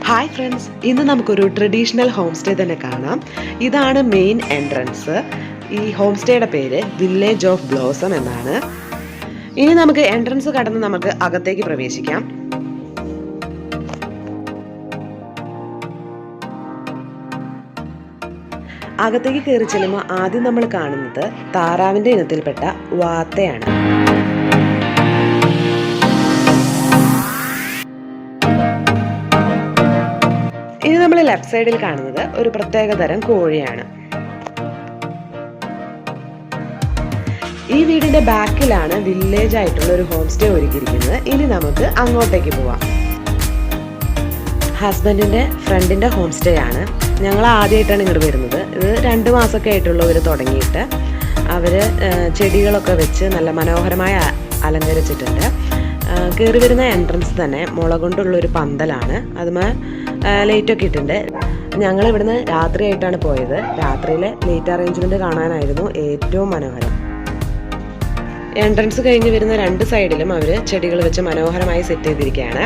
Hi friends, ഇന്ന് നമുക്കൊരു traditional home stay തന്നെ കാണാം. ഇതാണ് മെയിൻ എൻട്രൻസ്. ഈ ഹോം സ്റ്റേയുടെ പേര് വില്ലേജ് ഓഫ് ബ്ലോസം എന്നാണ്. ഇനി നമുക്ക് എൻട്രൻസ് കടന്ന് നമുക്ക് അകത്തേക്ക് പ്രവേശിക്കാം. അകത്തേക്ക് കയറി ചെല്ലുമ്പോൾ ആദ്യം നമ്മൾ കാണുന്നത് താറാവിൻ്റെ ഇനത്തിൽപ്പെട്ട വാത്തയാണ്. ഇനി നമ്മൾ ലെഫ്റ്റ് സൈഡിൽ കാണുന്നത് ഒരു പ്രത്യേക തരം കോഴിയാണ്. ഈ വീടിന്റെ ബാക്കിലാണ് വില്ലേജ് ആയിട്ടുള്ള ഒരു ഹോം സ്റ്റേ ഒരുക്കിയിരിക്കുന്നത്. ഇനി നമുക്ക് അങ്ങോട്ടേക്ക് പോവാം. ഹസ്ബൻഡിന്റെ ഫ്രണ്ടിന്റെ ഹോം സ്റ്റേ ആണ്. ഞങ്ങൾ ആദ്യമായിട്ടാണ് ഇങ്ങോട്ട് വരുന്നത്. ഇത് 2 മാസമൊക്കെ ആയിട്ടുള്ള ഇവർ തുടങ്ങിയിട്ട് അവര് ചെടികളൊക്കെ വെച്ച് നല്ല മനോഹരമായി അലങ്കരിച്ചിട്ടുണ്ട്. കയറി വരുന്ന എൻട്രൻസ് തന്നെ മുള കൊണ്ടുള്ളൊരു പന്തലാണ്. അതുമേ ലൈറ്റൊക്കെ ഇട്ടുണ്ട്. ഞങ്ങൾ ഇവിടുന്ന് രാത്രിയായിട്ടാണ് പോയത്. രാത്രിയിലെ ലൈറ്റ് അറേഞ്ച്മെന്റ് കാണാനായിരുന്നു ഏറ്റവും മനോഹരം. എൻട്രൻസ് കഴിഞ്ഞ് വരുന്ന 2 സൈഡിലും അവർ ചെടികൾ വെച്ച് മനോഹരമായി സെറ്റ് ചെയ്തിരിക്കുകയാണ്.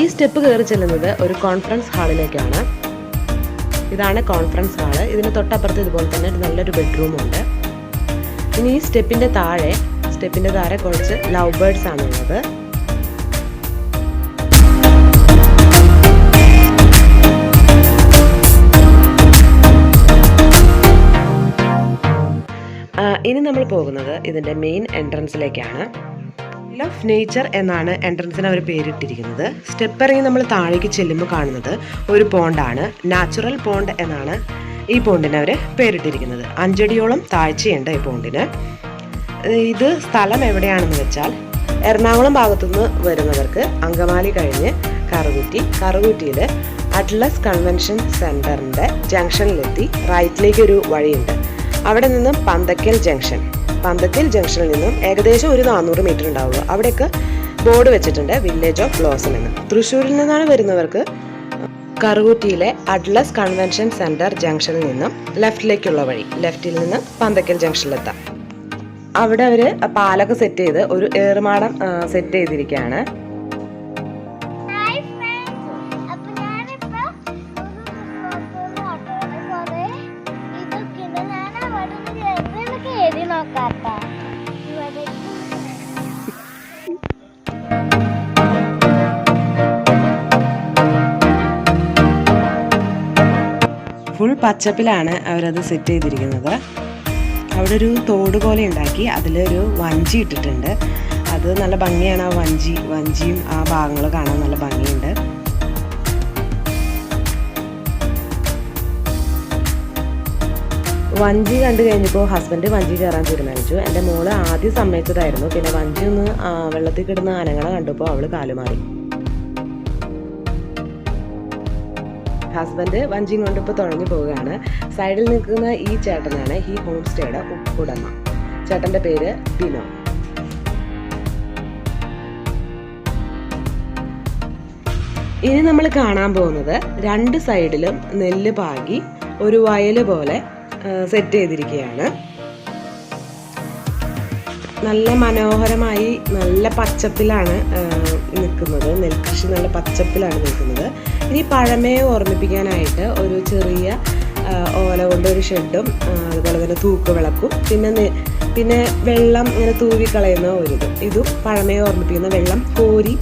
ഈ സ്റ്റെപ്പ് കയറി ചെല്ലുന്നത് ഒരു കോൺഫറൻസ് ഹാളിലേക്കാണ്. ഇതാണ് കോൺഫറൻസ് ഹാള്. ഇതിന് തൊട്ടപ്പുറത്ത് ഇതുപോലെ തന്നെ നല്ലൊരു ബെഡ്റൂമുണ്ട്. ഇനി ഈ സ്റ്റെപ്പിന്റെ താഴെ കുറച്ച് ലവ് ബേർഡ്സ് ആണുള്ളത്. ഇനി നമ്മൾ പോകുന്നത് ഇതിന്റെ മെയിൻ എൻട്രൻസിലേക്കാണ്. ഓഫ് നേച്ചർ എന്നാണ് എൻട്രൻസിന് അവർ പേരിട്ടിരിക്കുന്നത്. സ്റ്റെപ്പ് ഇറങ്ങി നമ്മൾ താഴേക്ക് ചെല്ലുമ്പോൾ കാണുന്നത് ഒരു പോണ്ടാണ്. നാച്ചുറൽ പോണ്ട് എന്നാണ് ഈ പോണ്ടിന് അവർ പേരിട്ടിരിക്കുന്നത്. 5 അടിയോളം താഴ്ചയുണ്ട് ഈ പോണ്ടിന്. ഇത് സ്ഥലം എവിടെയാണെന്ന് വെച്ചാൽ എറണാകുളം ഭാഗത്തുനിന്ന് വരുന്നവർക്ക് അങ്കമാലി കഴിഞ്ഞ് കറുകുറ്റിയിൽ അറ്റ്ലസ് കൺവെൻഷൻ സെന്ററിന്റെ ജംഗ്ഷനിലെത്തി റൈറ്റിലേക്ക് ഒരു വഴിയുണ്ട്. അവിടെ നിന്നും പന്തക്കൽ ജംഗ്ഷനിൽ നിന്നും ഏകദേശം ഒരു 400 മീറ്റർ ഉണ്ടാവുള്ളൂ. അവിടേക്ക് ബോർഡ് വെച്ചിട്ടുണ്ട് വില്ലേജ് ഓഫ് ബ്ലോസം എന്ന്. തൃശ്ശൂരിൽ നിന്നാണ് വരുന്നവർക്ക് കറുകുറ്റിയിലെ അറ്റ്ലസ് കൺവെൻഷൻ സെന്റർ ജംഗ്ഷനിൽ നിന്നും ലെഫ്റ്റിൽ നിന്ന് പന്തക്കൽ ജംഗ്ഷനിലെത്താം. അവിടെ അവര് പാലൊക്കെ സെറ്റ് ചെയ്ത് ഒരു ഏറുമാടം സെറ്റ് ചെയ്തിരിക്കുകയാണ്. ഫുൾ പച്ചപ്പിലാണ് അവരത് സെറ്റ് ചെയ്തിരിക്കുന്നത്. അവിടെ ഒരു തോട് പോലെ ഉണ്ടാക്കി അതിലൊരു വഞ്ചി ഇട്ടിട്ടുണ്ട്. അത് നല്ല ഭംഗിയാണ്. ആ വഞ്ചിയും ആ ഭാഗങ്ങൾ കാണാൻ നല്ല ഭംഗിയുണ്ട്. വഞ്ചി കണ്ടു കഴിഞ്ഞപ്പോൾ ഹസ്ബൻഡ് വഞ്ചി കയറാൻ തീരുമാനിച്ചു. എൻ്റെ മോള് ആദ്യം സമ്മതിച്ചതായിരുന്നു. പിന്നെ വഞ്ചി ഒന്ന് വെള്ളത്തിൽ കിടന്ന് അനങ്ങളെ കണ്ടപ്പോൾ അവള് കാലുമാറി. ഹസ്ബൻഡ് വഞ്ചിയും കൊണ്ട് ഇപ്പോൾ തുഴഞ്ഞു പോവുകയാണ്. സൈഡിൽ നിൽക്കുന്ന ഈ ചേട്ടനാണ് ഈ ഹോം സ്റ്റേയുടെ ഉടമ. ചേട്ടന്റെ പേര് ബിനോ. ഇനി നമ്മൾ കാണാൻ പോകുന്നത് 2 സൈഡിലും നെല്ല് പാകി ഒരു വയല് പോലെ സെറ്റ് ചെയ്തിരിക്കുകയാണ്. നല്ല മനോഹരമായി നല്ല പച്ചപ്പിലാണ് നിൽക്കുന്നത്. നെൽകൃഷി നല്ല പച്ചപ്പിലാണ് നിൽക്കുന്നത്. ഇനി പഴമയെ ഓർമ്മിപ്പിക്കാനായിട്ട് ഒരു ചെറിയ ഓല കൊണ്ട് ഒരു ഷെഡും അതുപോലെ തന്നെ തൂക്കുവിളക്കും പിന്നെ വെള്ളം ഇങ്ങനെ തൂവിക്കളയുന്ന ഇതും പഴമയെ ഓർമ്മിപ്പിക്കുന്ന വെള്ളം കോരി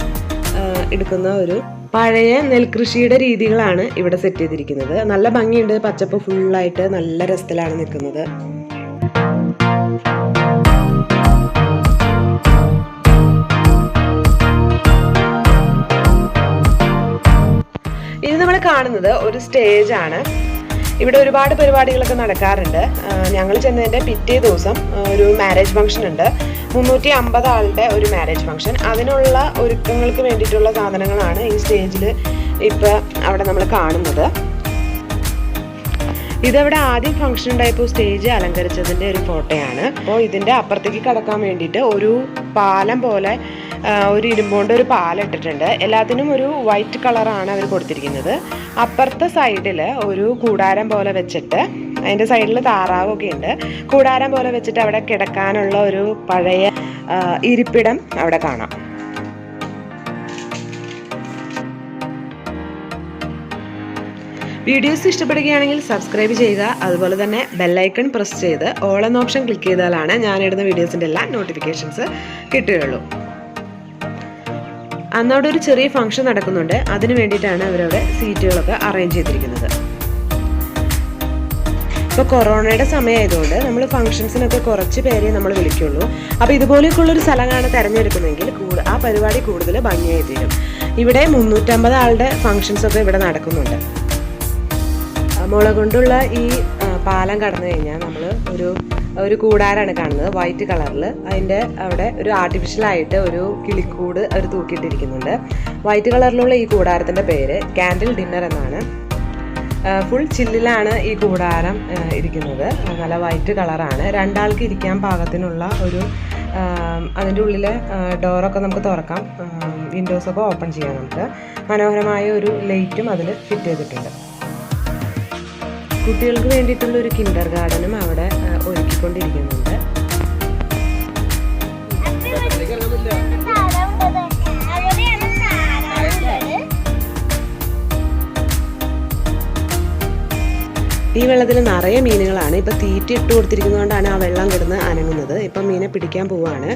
എടുക്കുന്ന ഒരു പഴയ നെൽകൃഷിയുടെ രീതികളാണ് ഇവിടെ സെറ്റ് ചെയ്തിരിക്കുന്നത്. നല്ല ഭംഗിയുണ്ട്. പച്ചപ്പ് ഫുള്ളായിട്ട് നല്ല രസത്തിലാണ് നിൽക്കുന്നത്. ഇത് നമ്മൾ കാണുന്നത് ഒരു സ്റ്റേജ് ആണ്. ഇവിടെ ഒരുപാട് പരിപാടികളൊക്കെ നടക്കാറുണ്ട്. ഞങ്ങൾ ചെന്നതിൻ്റെ പിറ്റേ ദിവസം ഒരു മാരേജ് ഫംഗ്ഷൻ ഉണ്ട്. 350 ആളുടെ ഒരു മാരേജ് ഫംഗ്ഷൻ. അതിനുള്ള ഒരുക്കങ്ങൾക്ക് വേണ്ടിയിട്ടുള്ള സാധനങ്ങളാണ് ഈ സ്റ്റേജിൽ ഇപ്പം അവിടെ നമ്മൾ കാണുന്നത്. ഇതവിടെ ആദ്യം ഫംഗ്ഷൻ ഉണ്ടായപ്പോൾ സ്റ്റേജ് അലങ്കരിച്ചതിൻ്റെ ഒരു ഫോട്ടോയാണ്. അപ്പോൾ ഇതിൻ്റെ അപ്പുറത്തേക്ക് കടക്കാൻ വേണ്ടിയിട്ട് ഒരു പാലം പോലെ ഒരു ഇരുമ്പോണ്ട് ഒരു പാലം ഇട്ടിട്ടുണ്ട്. എല്ലാത്തിനും ഒരു വൈറ്റ് കളറാണ് അവർ കൊടുത്തിരിക്കുന്നത്. അപ്പുറത്തെ സൈഡിൽ ഒരു കൂടാരം പോലെ വെച്ചിട്ട് അതിൻ്റെ സൈഡിൽ താറാവൊക്കെ ഉണ്ട്. കൂടാരം പോലെ വെച്ചിട്ട് അവിടെ കിടക്കാനുള്ള ഒരു പഴയ ഇരിപ്പിടം അവിടെ കാണാം. വീഡിയോസ് ഇഷ്ടപ്പെടുകയാണെങ്കിൽ സബ്സ്ക്രൈബ് ചെയ്യുക. അതുപോലെ തന്നെ ബെല്ലൈക്കൺ പ്രസ് ചെയ്ത് ഓൾ എന്ന ഓപ്ഷൻ ക്ലിക്ക് ചെയ്താലാണ് ഞാനിടുന്ന വീഡിയോസിൻ്റെ എല്ലാ നോട്ടിഫിക്കേഷൻസ് കിട്ടുകയുള്ളൂ. അന്നവിടെ ഒരു ചെറിയ ഫംഗ്ഷൻ നടക്കുന്നുണ്ട്. അതിന് വേണ്ടിയിട്ടാണ് അവരവിടെ സീറ്റുകളൊക്കെ അറേഞ്ച് ചെയ്തിരിക്കുന്നത്. ഇപ്പോൾ കൊറോണയുടെ സമയമായതുകൊണ്ട് നമ്മൾ ഫംഗ്ഷൻസിനൊക്കെ കുറച്ച് പേരെ നമ്മൾ വിളിക്കുള്ളൂ. അപ്പോൾ ഇതുപോലെയൊക്കെയുള്ളൊരു സ്ഥലമാണ് തിരഞ്ഞെടുക്കുന്നതെങ്കിൽ ആ പരിപാടി കൂടുതൽ ഭംഗിയായി തീരും. ഇവിടെ 350 ആളുടെ ഫംഗ്ഷൻസൊക്കെ ഇവിടെ നടക്കുന്നുണ്ട്. മുള കൊണ്ടുള്ള ഈ പാലം കടന്നു കഴിഞ്ഞാൽ നമ്മൾ ഒരു കൂടാരാണ് കാണുന്നത്, വൈറ്റ് കളറിൽ. അതിൻ്റെ അവിടെ ഒരു ആർട്ടിഫിഷ്യലായിട്ട് ഒരു കിളിക്കൂട് അവർ തൂക്കിയിട്ടിരിക്കുന്നുണ്ട്. വൈറ്റ് കളറിലുള്ള ഈ കൂടാരത്തിൻ്റെ പേര് ക്യാൻഡിൽ ഡിന്നർ എന്നാണ്. ഫുൾ ചില്ലിലാണ് ഈ കൂടാരം ഇരിക്കുന്നത്. നല്ല വൈറ്റ് കളറാണ്. 2 ആൾക്ക് ഇരിക്കാൻ പാകത്തിനുള്ള ഒരു അതിൻ്റെ ഉള്ളിലെ ഡോറൊക്കെ നമുക്ക് തുറക്കാം, വിൻഡോസൊക്കെ ഓപ്പൺ ചെയ്യാം. നമുക്ക് മനോഹരമായ ഒരു ലൈറ്റും അതിൽ ഫിറ്റ് ചെയ്തിട്ടുണ്ട്. കുട്ടികൾക്ക് വേണ്ടിയിട്ടുള്ള ഒരു കിൻഡർ ഗാർഡനും അവിടെ ഒരുക്കിക്കൊണ്ടിരിക്കുന്നുണ്ട്. ഈ വെള്ളത്തിൽ നിറയെ മീനുകളാണ്. ഇപ്പം തീറ്റ ഇട്ട് കൊടുത്തിരിക്കുന്നതുകൊണ്ടാണ് ആ വെള്ളം കിടന്ന് അനങ്ങുന്നത്. ഇപ്പം മീനെ പിടിക്കാൻ പോവാണ്.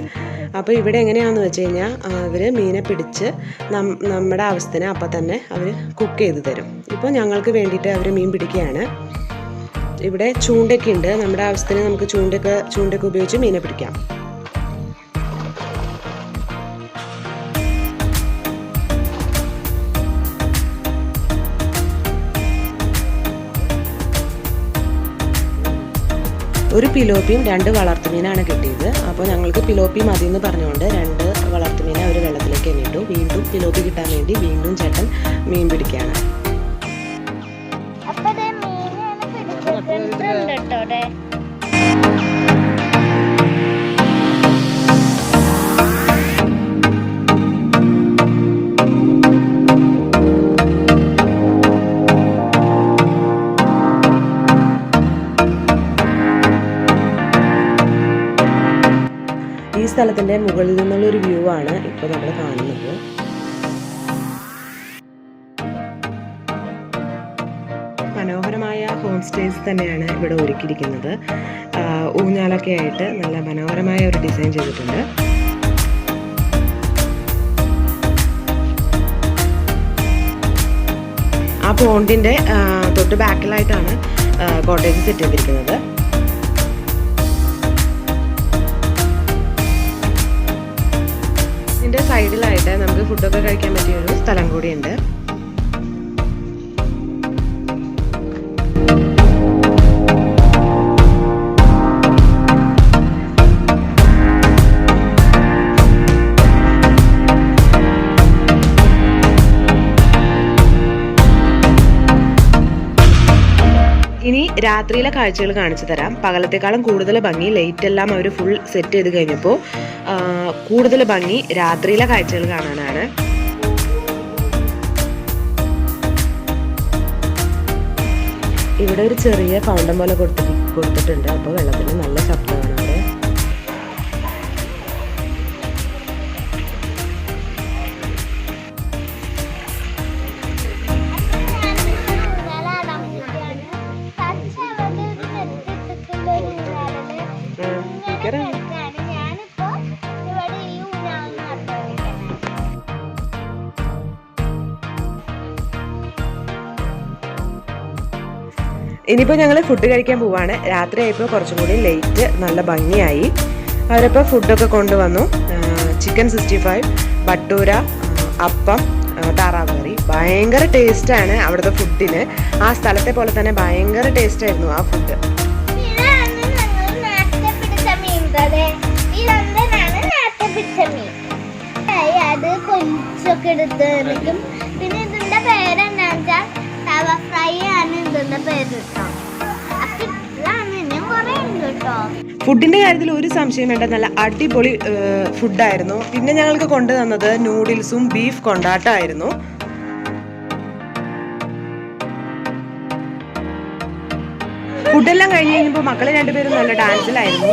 അപ്പോൾ ഇവിടെ എങ്ങനെയാണെന്ന് വെച്ച് കഴിഞ്ഞാൽ അവർ മീനെ പിടിച്ച് നമ്മുടെ ആവശ്യത്തിന് അപ്പം തന്നെ അവർ കുക്ക് ചെയ്ത് തരും. ഇപ്പോൾ ഞങ്ങൾക്ക് വേണ്ടിയിട്ട് അവർ മീൻ പിടിക്കുകയാണ്. ഇവിടെ ചൂണ്ടയൊക്കെ ഉണ്ട്. നമ്മുടെ ആവശ്യത്തിന് നമുക്ക് ചൂണ്ടയൊക്കെ ഉപയോഗിച്ച് മീനെ പിടിക്കാം. ഒരു പിലോപ്പിയും 2 വളർത്തുമീനാണ് കിട്ടിയത്. അപ്പോൾ ഞങ്ങൾക്ക് പിലോപ്പി മതി എന്ന് പറഞ്ഞുകൊണ്ട് 2 വളർത്തുമീനെ അവർ വെള്ളത്തിലേക്ക് എണ്ണിട്ടു. വീണ്ടും പിലോപ്പി കിട്ടാൻ വേണ്ടി വീണ്ടും ചേട്ടൻ മീൻ പിടിക്കുകയാണ്. ഈ സ്ഥലത്തിൻ്റെ മുകളിൽ നിന്നുള്ളൊരു വ്യൂ ആണ് ഇപ്പോൾ നമ്മൾ കാണുന്നത്. മനോഹരമായ ഹോം സ്റ്റേസ് തന്നെയാണ് ഇവിടെ ഒരുക്കിയിരിക്കുന്നത്. ഊഞ്ഞാലൊക്കെ ആയിട്ട് നല്ല മനോഹരമായ ഒരു ഡിസൈൻ ചെയ്തിട്ടുണ്ട്. ആ പോണ്ടിൻ്റെ തൊട്ട് ബാക്കിലായിട്ടാണ് കോട്ടേജ് സെറ്റ് ചെയ്തിരിക്കുന്നത്. ഇതിൻ്റെ സൈഡിലായിട്ട് നമുക്ക് ഫുഡൊക്കെ കഴിക്കാൻ പറ്റിയൊരു സ്ഥലം കൂടിയുണ്ട്. ഇനി രാത്രിയിലെ കാഴ്ചകൾ കാണിച്ചു തരാം. പകലത്തെക്കാളും കൂടുതൽ ഭംഗി ലൈറ്റ് എല്ലാം അവർ ഫുൾ സെറ്റ് ചെയ്ത് കഴിഞ്ഞപ്പോൾ കൂടുതൽ ഭംഗി രാത്രിയിലെ കാഴ്ചകൾ കാണാനാണ്. ഇവിടെ ഒരു ചെറിയ ഫൗണ്ടൻ പോലെ കൊടുത്തിട്ടുണ്ട്. അപ്പോൾ വെള്ളത്തിന് നല്ല ശബ്ദമാണ് അവിടെ. ഇനിയിപ്പോൾ ഞങ്ങൾ ഫുഡ് കഴിക്കാൻ പോവാണ്. രാത്രിയായപ്പോൾ കുറച്ചും കൂടി ലേറ്റ് നല്ല ഭംഗിയായി. അവരപ്പോൾ ഫുഡൊക്കെ കൊണ്ടുവന്നു. ചിക്കൻ 65, ബട്ടൂര, അപ്പം, താറാവ് കറി. ഭയങ്കര ടേസ്റ്റാണ് അവിടുത്തെ ഫുഡിന്. ആ സ്ഥലത്തെ പോലെ തന്നെ ഭയങ്കര ടേസ്റ്റായിരുന്നു ആ ഫുഡ്. അത് കൊഞ്ചൊക്കെ എടുത്ത് വെക്കും. പിന്നെ ഇതിന്റെ പേരെന്താ വെച്ചാൽ തവ ഫ്രൈ ആണ് ഇതിന്റെ പേര് കേട്ടോ. അപ്പൊ ഇതാണ് ഞാൻ പറയുന്നത് കേട്ടോ. ഫുഡിന്റെ കാര്യത്തിൽ ഒരു സംശയം വേണ്ട, നല്ല അടിപൊളി ഫുഡായിരുന്നു. പിന്നെ ഞങ്ങൾക്ക് കൊണ്ടുതന്നത് നൂഡിൽസും ബീഫ് കൊണ്ടാട്ടമായിരുന്നു. ഫുഡെല്ലാം കഴിഞ്ഞ് കഴിഞ്ഞപ്പോൾ മക്കൾ രണ്ടുപേരും നല്ല ഡാൻസിലായിരുന്നു.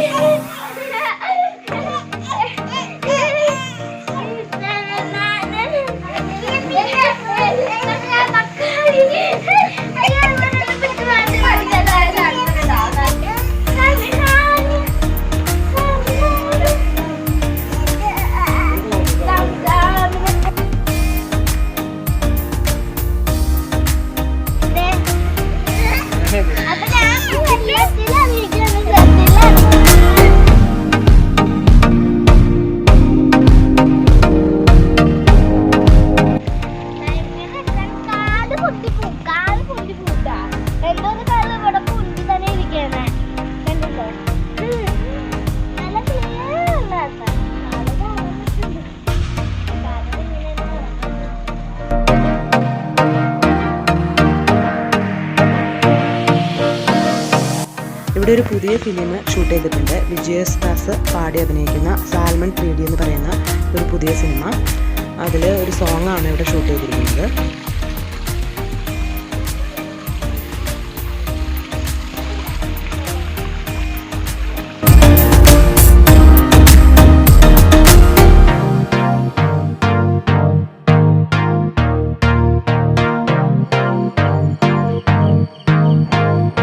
ഇവിടെ ഒരു പുതിയ ഫിലിം ഷൂട്ട് ചെയ്തിട്ടുണ്ട്. വിജയദാസ് പാടി അഭിനയിക്കുന്ന സാൽമൺ 3D എന്ന് പറയുന്ന ഒരു പുതിയ സിനിമ. അതിൽ ഒരു സോങ്ങാണ് ഇവിടെ ഷൂട്ട് ചെയ്തിരിക്കുന്നത്.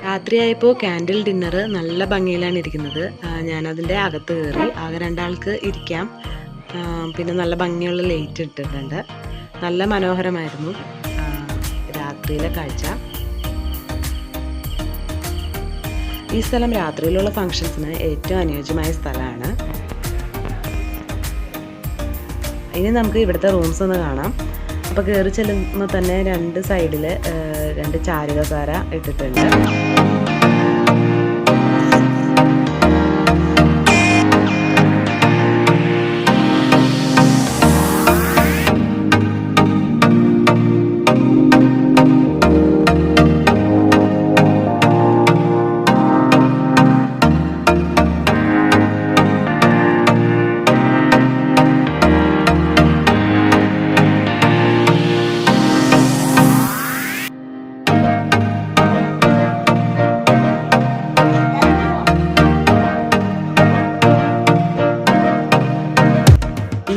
രാത്രിയായപ്പോൾ ക്യാൻഡിൽ ഡിന്നർ നല്ല ഭംഗിയിലാണ് ഇരിക്കുന്നത്. ഞാനതിൻ്റെ അകത്ത് കയറി. ആകെ 2 ആൾക്ക് ഇരിക്കാം. പിന്നെ നല്ല ഭംഗിയുള്ള ലൈറ്റ് ഇട്ടിട്ടുണ്ട്. നല്ല മനോഹരമായിരുന്നു രാത്രിയിലെ കാഴ്ച. ഈ സ്ഥലം രാത്രിയിലുള്ള ഫങ്ഷൻസിന് ഏറ്റവും അനുയോജ്യമായ സ്ഥലമാണ്. ഇനി നമുക്ക് ഇവിടുത്തെ റൂംസ് ഒന്ന് കാണാം. അപ്പോൾ കയറി ചെല്ലുമ്പോൾ തന്നെ 2 സൈഡിൽ 2 ചാരുകസാര ഇട്ടിട്ടുണ്ട്.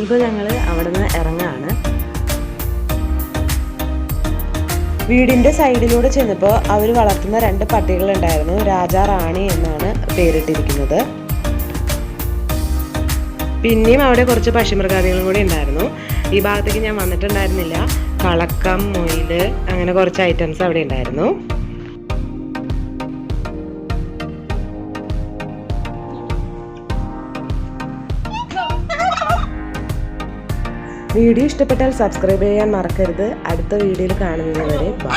ഇപ്പോൾ ഞങ്ങൾ അവിടെ നിന്ന് ഇറങ്ങാണ്. വീടിൻ്റെ സൈഡിലൂടെ ചെന്നപ്പോൾ അവർ വളർത്തുന്ന 2 പട്ടികളുണ്ടായിരുന്നു. രാജാ റാണി എന്നാണ് പേരിട്ടിരിക്കുന്നത്. പിന്നെയും അവിടെ കുറച്ച് പക്ഷിമൃഗാദികളും കൂടി ഉണ്ടായിരുന്നു. ഈ ഭാഗത്തേക്ക് ഞാൻ വന്നിട്ടുണ്ടായിരുന്നില്ല. കളക്കം, മൊയിൽ, അങ്ങനെ കുറച്ച് ഐറ്റംസ് അവിടെ ഉണ്ടായിരുന്നു. വീഡിയോ ഇഷ്ടപ്പെട്ടാൽ സബ്സ്ക്രൈബ് ചെയ്യാൻ മറക്കരുത്. അടുത്ത വീഡിയോയിൽ കാണുന്നത് വരെ ബൈ.